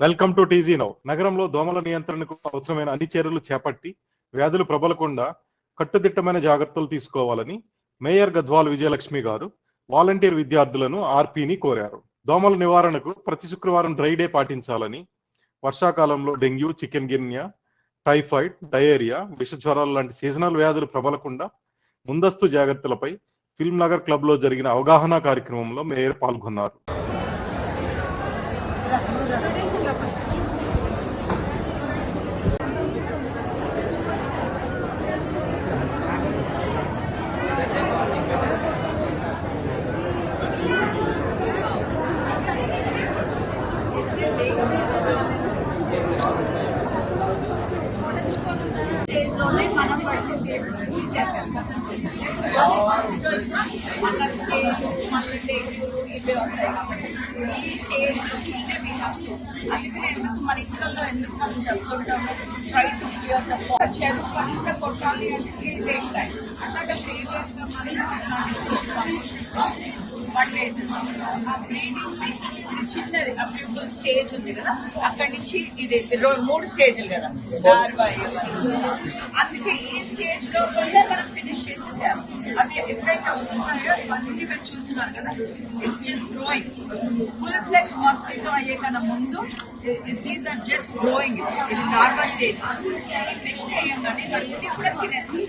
Welcome to TG now. నగరంలో దోమల నియంత్రణకు అవసరమైన అన్ని చర్యలు చేపట్టి వ్యాధులు ప్రబలకుండా కట్టుదిట్టమైన జాగ్రత్తలు తీసుకోవాలని మేయర్ గద్వాల్ విజయలక్ష్మి గారు వాలంటీర్ విద్యార్థులను ఆర్పీని కోరారు. దోమల నివారణకు ప్రతి శుక్రవారం డ్రై డే పాటించాలని, వర్షాకాలంలో డెంగ్యూ, చికెన్ గిన్యా, టైఫాయిడ్, డయేరియా, విషజ్వరాలు లాంటి సీజనల్ వ్యాధులు ప్రబలకుండా ముందస్తు జాగ్రత్తలపై ఫిల్మ్ నగర్ క్లబ్ లో జరిగిన అవగాహన కార్యక్రమంలో మేయర్ పాల్గొన్నారు. మనం చేస్తాం మళ్ళీ స్టేజ్ మళ్ళీ డెంగ్యూలు ఇవే వస్తాయి కాబట్టి ఈ స్టేజ్ అందుకనే ఎందుకు మన ఇంట్లో ఎందుకు మనం చెప్తుంటాము ట్రై టు క్లియర్ ద చెరువు అంతా కొట్టాలి అంటే ప్లీజ్ టేక్ టైం. అట్లాగే ప్రీవియస్ గా మనం ఆ బ్రీడింగ్ చిన్నది ఆ ప్యూబల్ స్టేజ్ ఉంది కదా, అక్కడి నుంచి ఇది 3 స్టేజ్లు కదా, అందుకే ఈ స్టేజ్ లో మనం ఫినిష్ చేసేసారు. అవి ఎప్పుడైతే అవుతున్నాయో ఇవన్నీ మీరు చూస్తున్నారు కదా, it's just growing. Full flesh mosquito అయ్యే కన్నా ముందు దీస్ ఆర్ జస్ట్ గ్రోయింగ్. ఇది నార్మల్ స్టేజ్. ఫిష్ వేయంగానే ఇవన్నీ కూడా తినేస్తాయి.